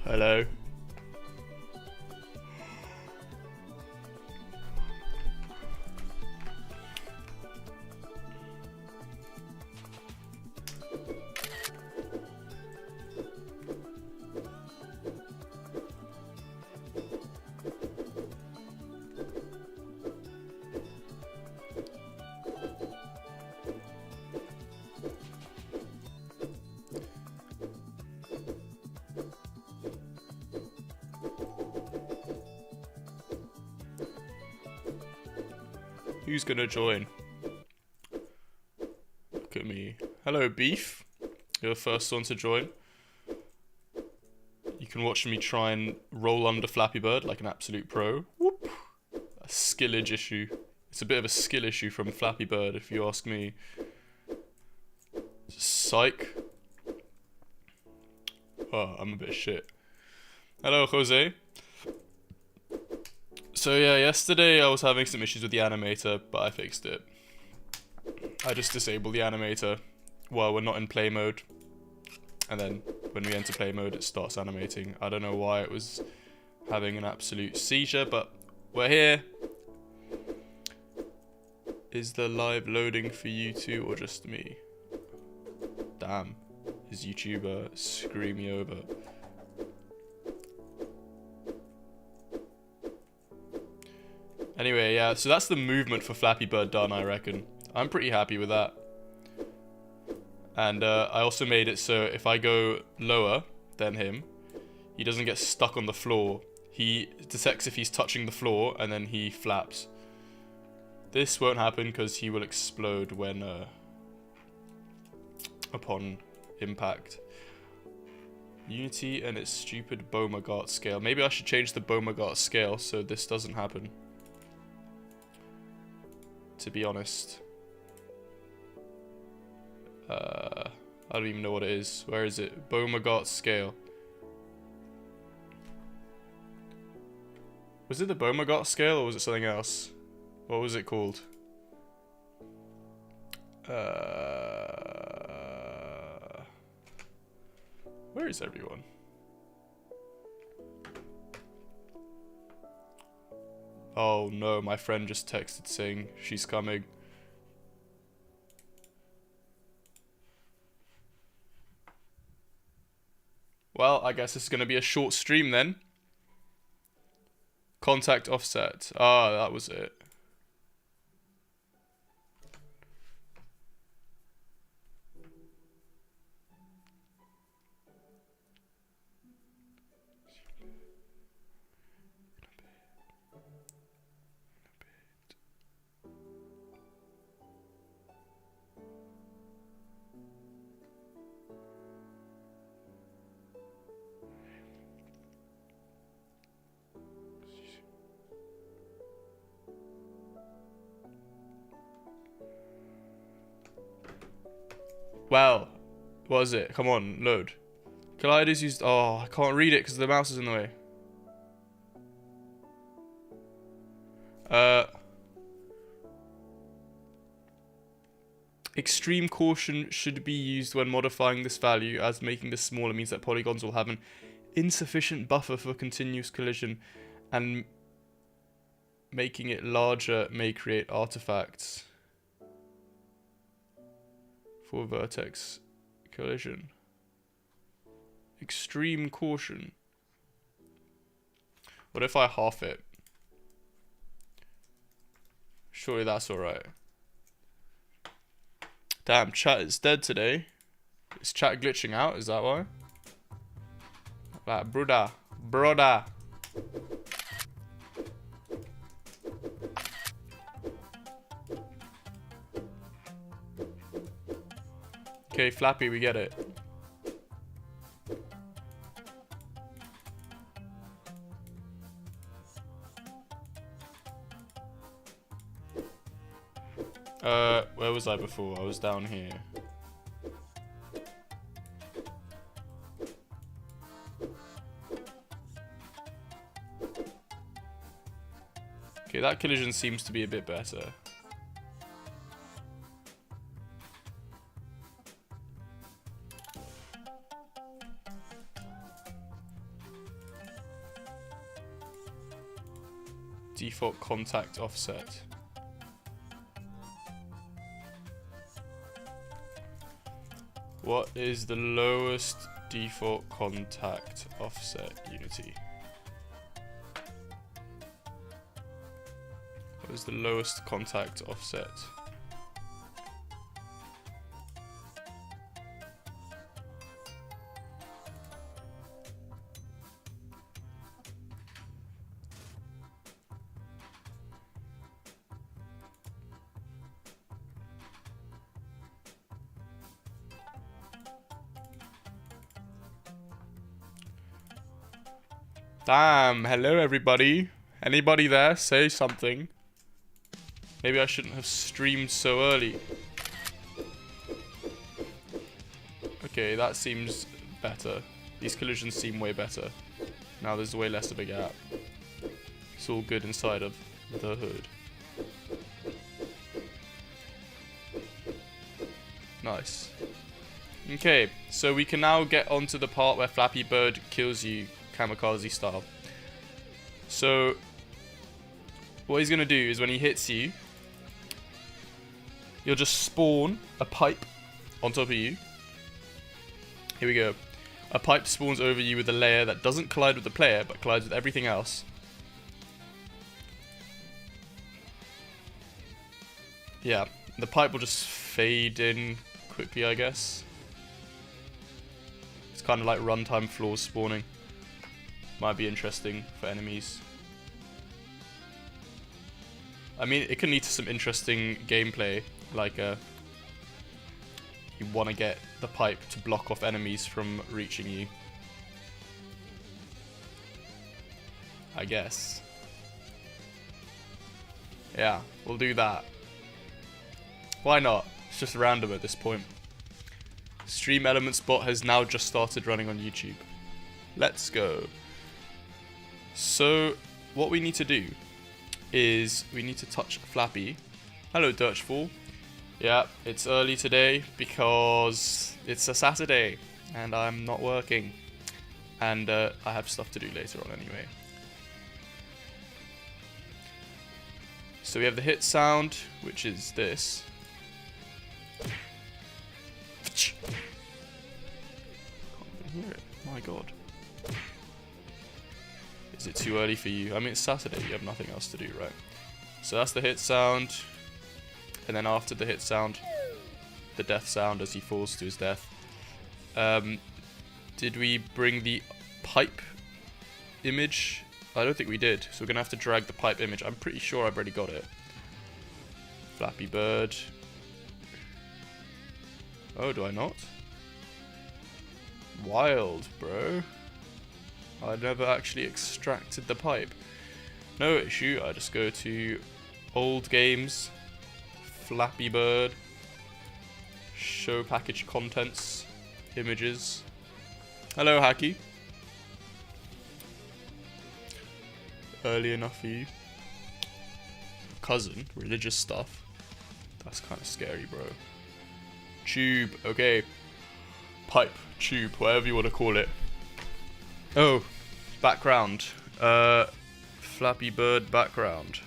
Hello. Who's gonna join? Look at me. Hello, Beef. You're the first one to join. You can watch me try and roll under Flappy Bird like an absolute pro. Whoop. A skillage issue. It's a bit of a skill issue from Flappy Bird, if you ask me. Psych. Oh, I'm a bit shit. Hello, Jose. So yeah, yesterday I was having some issues with the animator, but I fixed it. I just disable the animator while we're not in play mode, and then when we enter play mode it starts animating. I don't know why it was having an absolute seizure, but we're here. Is the live loading for you two or just me? Damn, is YouTuber screw me over? Anyway, yeah, so that's the movement for Flappy Bird done, I reckon. I'm pretty happy with that. And I also made it so if I go lower than him, he doesn't get stuck on the floor. He detects if he's touching the floor, and then he flaps. This won't happen because he will explode when upon impact. Unity and its stupid Beauregard scale. Maybe I should change the Beauregard scale so this doesn't happen. To be honest. I don't even know what it is. Where is it? Beauregard scale. Was it the Beauregard scale or was it something else? What was it called? Where is everyone? Oh no, my friend just texted saying she's coming. Well, I guess it's gonna be a short stream then. Contact offset. Ah, that was it. Well, what is it? Come on, load. Colliders used. Oh, I can't read it because the mouse is in the way. Extreme caution should be used when modifying this value, as making this smaller means that polygons will have an insufficient buffer for continuous collision, and making it larger may create artifacts for vertex collision. Extreme caution. What if I half it? Surely that's alright. Damn, chat is dead today. Is chat glitching out? Is that why? Like, brother. Okay, Flappy, we get it. Where was I before? I was down here. Okay, that collision seems to be a bit better. default contact offset. What is the lowest default contact offset, Unity? What is the lowest contact offset? Damn, hello everybody. Anybody there? Say something. Maybe I shouldn't have streamed so early. Okay, that seems better. These collisions seem way better. Now there's way less of a gap. It's all good inside of the hood. Nice. Okay, so we can now get onto the part where Flappy Bird kills you kamikaze style. So what he's going to do is when he hits you, you'll just spawn a pipe on top of you. Here we go. A pipe spawns over you with a layer that doesn't collide with the player, but collides with everything else. Yeah, the pipe will just fade in quickly, I guess. It's kind of like runtime flaws spawning. Might be interesting for enemies. I mean, it can lead to some interesting gameplay, like you want to get the pipe to block off enemies from reaching you. I guess. Yeah, we'll do that. Why not? It's just random at this point. Stream Elements bot has now just started running on YouTube. Let's go. So, what we need to do is we need to touch Flappy. Hello, Dirchfall. Yeah, it's early today because it's a Saturday and I'm not working. And I have stuff to do later on anyway. So we have the hit sound, which is this. Can't even hear it. My god. Is it too early for you? I mean, it's Saturday, you have nothing else to do, right? So that's the hit sound. And then after the hit sound, the death sound as he falls to his death. Did we bring the pipe image? I don't think we did. So we're going to have to drag the pipe image. I'm pretty sure I've already got it. Flappy Bird. Oh, do I not? Wild, bro. I never actually extracted the pipe. No issue, I just go to old games, Flappy Bird, show package contents, images. Hello, Hacky. Early enough for you. Cousin, religious stuff. That's kind of scary, bro. Tube, okay. Pipe, tube, whatever you want to call it. Oh, background. Flappy Bird background.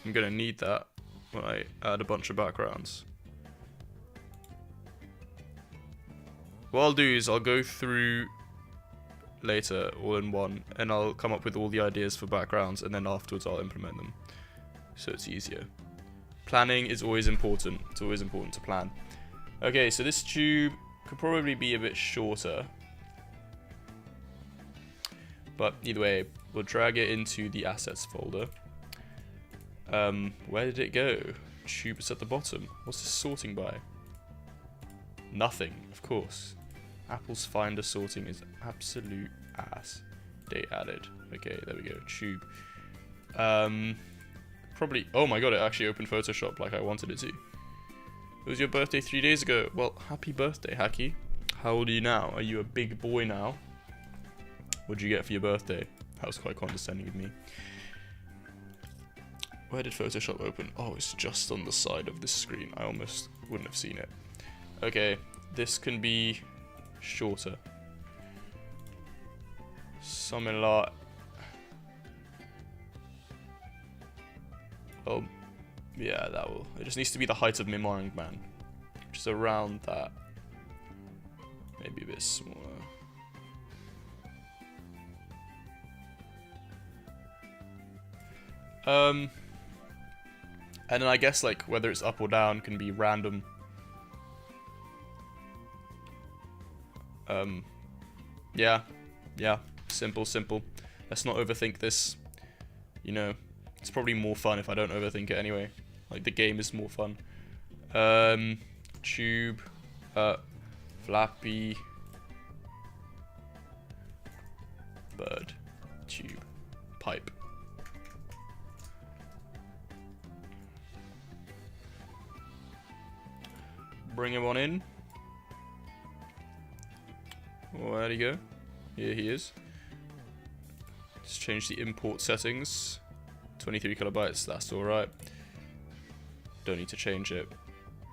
I'm gonna need that when I add a bunch of backgrounds. What I'll do is I'll go through later all in one and I'll come up with all the ideas for backgrounds and then afterwards I'll implement them. So it's easier. Planning is always important. It's always important to plan. Okay, so this tube could probably be a bit shorter. But either way, we'll drag it into the assets folder. Where did it go? Tube is at the bottom. What's this sorting by? Nothing, of course. Apple's Finder sorting is absolute ass. Date added. Okay, there we go. Tube. Probably. Oh my god, it actually opened Photoshop like I wanted it to. It was your birthday 3 days ago. Well, happy birthday, Hacky. How old are you now? Are you a big boy now? What'd you get for your birthday? That was quite condescending of me. Where did Photoshop open? Oh, it's just on the side of this screen. I almost wouldn't have seen it. Okay, this can be shorter. Something like... Oh, yeah, that will. It just needs to be the height of Meme Man, which is around that. Maybe a bit smaller. And then I guess like whether it's up or down can be random. Yeah, simple. Let's not overthink this. You know, it's probably more fun if I don't overthink it anyway. Like the game is more fun. Tube, Flappy Bird, tube, pipe. Bring him on in. Where'd he go? Here he is. Just change the import settings. 23 kilobytes, that's alright. Don't need to change it.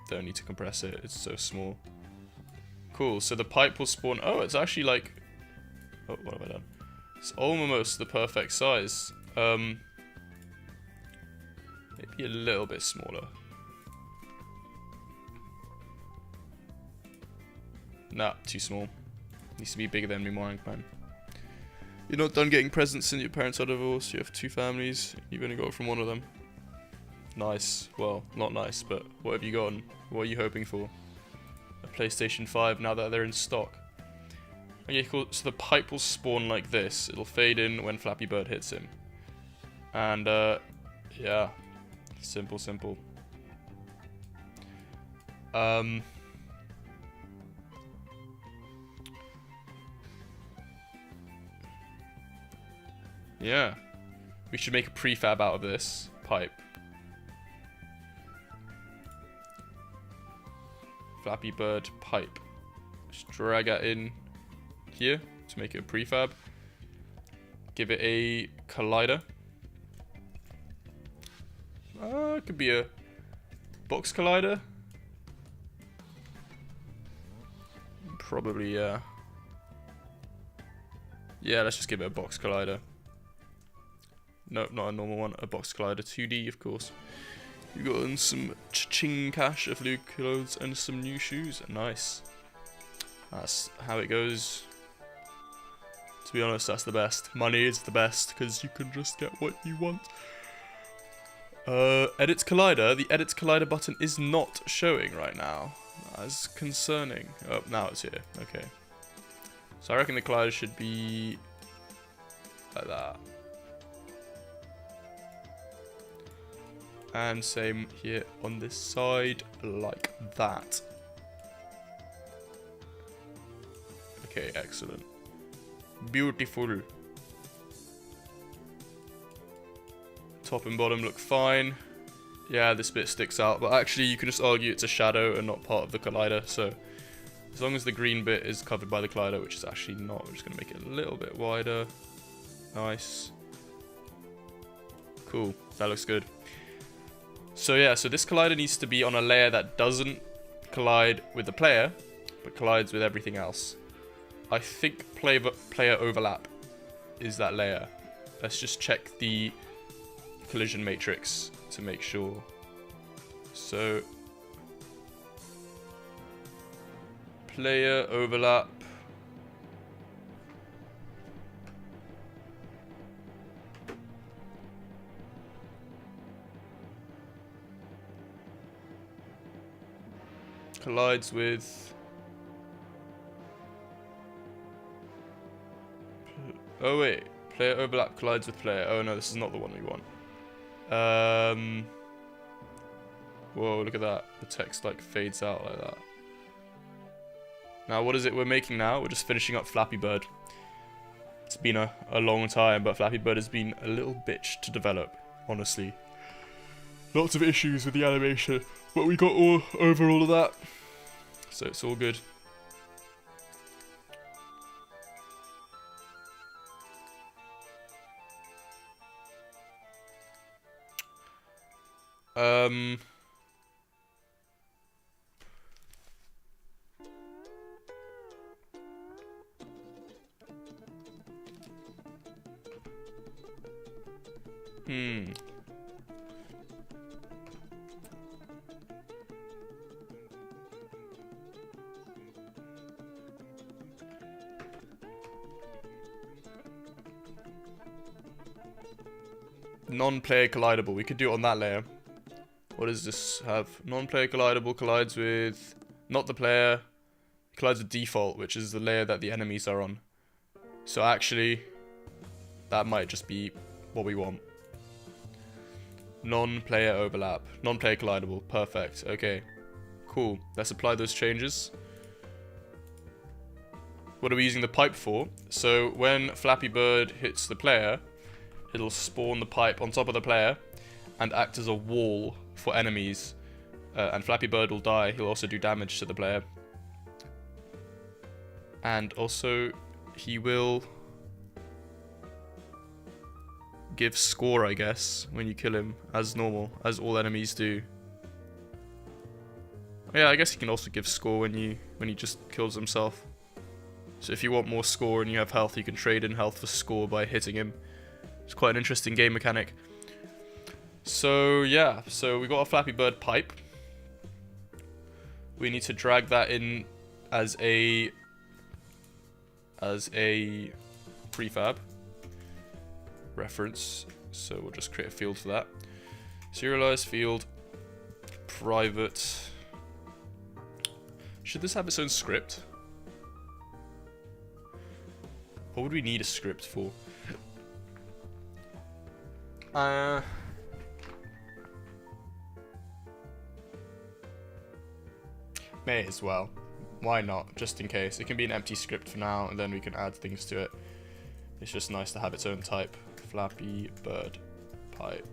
Don't need to compress it, it's so small. Cool, so the pipe will spawn. Oh, it's actually like. Oh, what have I done? It's almost the perfect size. Maybe a little bit smaller. Nah, too small. Needs to be bigger than Meme Man. You're not done getting presents since your parents are divorced. You have 2 families. You've only got it from one of them. Nice. Well, not nice, but what have you gotten? What are you hoping for? A PlayStation 5 now that they're in stock. Okay, cool. So the pipe will spawn like this. It'll fade in when Flappy Bird hits him. And, yeah. Simple. Yeah. We should make a prefab out of this pipe. Flappy Bird pipe. Just drag that in here to make it a prefab. Give it a collider. It could be a box collider. Probably, yeah. Yeah, let's just give it a box collider. No, not a normal one. A box collider 2D, of course. You got some cha-ching cash, a few clothes, and some new shoes. Nice. That's how it goes. To be honest, that's the best. Money is the best, because you can just get what you want. Edit Collider. The Edit Collider button is not showing right now. That's concerning. Oh, now it's here. Okay. So I reckon the collider should be like that. And same here on this side, like that. Okay, excellent. Beautiful. Top and bottom look fine. Yeah, this bit sticks out, but actually you can just argue it's a shadow and not part of the collider, so as long as the green bit is covered by the collider, which is actually not, we're just going to make it a little bit wider. Nice. Cool, that looks good. So yeah, so this collider needs to be on a layer that doesn't collide with the player, but collides with everything else. I think player overlap is that layer. Let's just check the collision matrix to make sure. So, player overlap. Collides with. Oh wait, player overlap collides with player. Oh no, this is not the one we want. Whoa, look at that. The text like fades out like that. Now what is it we're making now? We're just finishing up Flappy Bird. It's been a long time, but Flappy Bird has been a little bitch to develop, honestly. Lots of issues with the animation, but we got over all of that. So it's all good. Non-player collidable. We could do it on that layer. What does this have? Non-player collidable collides with not the player. Collides with default, which is the layer that the enemies are on. So actually, that might just be what we want. Non-player overlap. Non-player collidable. Perfect. Okay. Cool. Let's apply those changes. What are we using the pipe for? So when Flappy Bird hits the player, it'll spawn the pipe on top of the player and act as a wall for enemies. And Flappy Bird will die. He'll also do damage to the player. And also, he will give score, I guess, when you kill him, as normal, as all enemies do. Yeah, I guess he can also give score when he just kills himself. So if you want more score and you have health, you can trade in health for score by hitting him. It's quite an interesting game mechanic. So yeah, so we got a Flappy Bird pipe. We need to drag that in as a prefab reference. So we'll just create a field for that. Serialized field, private. Should this have its own script? What would we need a script for? May as well. Why not? Just in case. It can be an empty script for now, and then we can add things to it. It's just nice to have its own type. Flappy Bird pipe.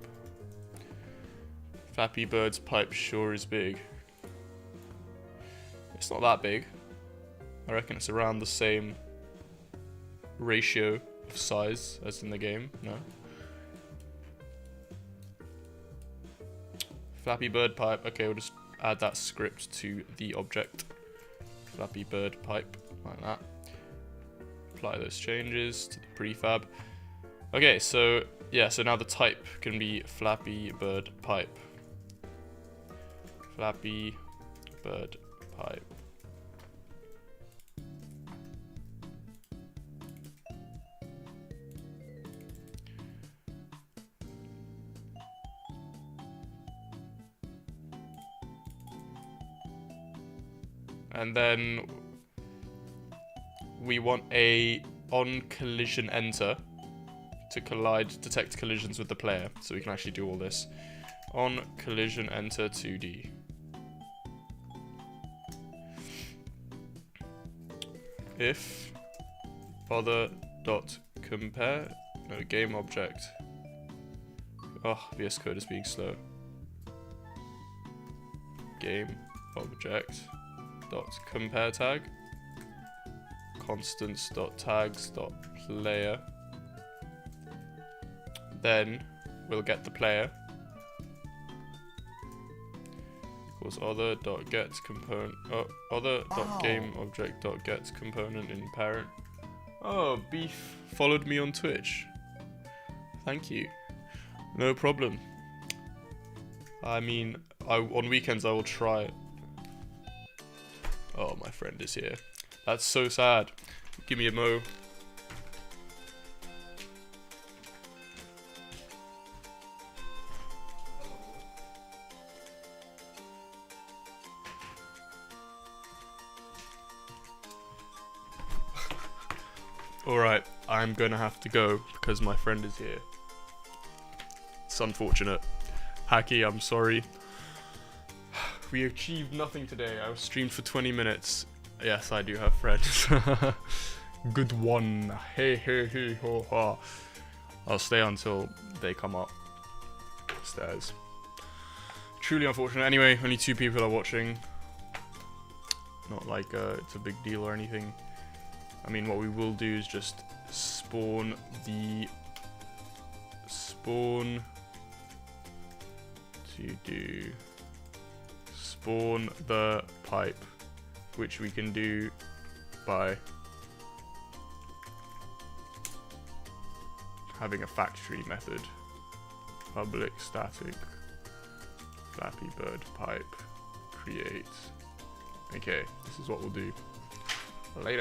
Flappy Bird's pipe sure is big. It's not that big. I reckon it's around the same ratio of size as in the game. No. Flappy Bird pipe. Okay, we'll just add that script to the object. Flappy Bird pipe, like that. Apply those changes to the prefab. Okay, so yeah, so now the type can be Flappy Bird pipe. Flappy Bird pipe. And then we want a on collision enter to detect collisions with the player. So we can actually do all this. On collision enter 2D. If other dot compare, no, game object. Oh, VS Code is being slow. Game object dot compare tag constants dot tags dot player. Then we'll get the player. Of course, other dot get component. Other dot game object dot get component in parent. Oh, Beef followed me on Twitch. Thank you. No problem. I mean, on weekends I will try it. Oh, my friend is here. That's so sad. Give me a mo. Alright, I'm gonna have to go because my friend is here. It's unfortunate. Hacky, I'm sorry. We achieved nothing today. I was streamed for 20 minutes. Yes, I do have friends. Good one. Hey, hey, hey, ho, ha. I'll stay until they come up stairs. Truly unfortunate. Anyway, only 2 people are watching. Not like it's a big deal or anything. I mean, what we will do is just spawn the pipe, which we can do by having a factory method. Public static Flappy Bird pipe create. Okay, this is what we'll do. Later.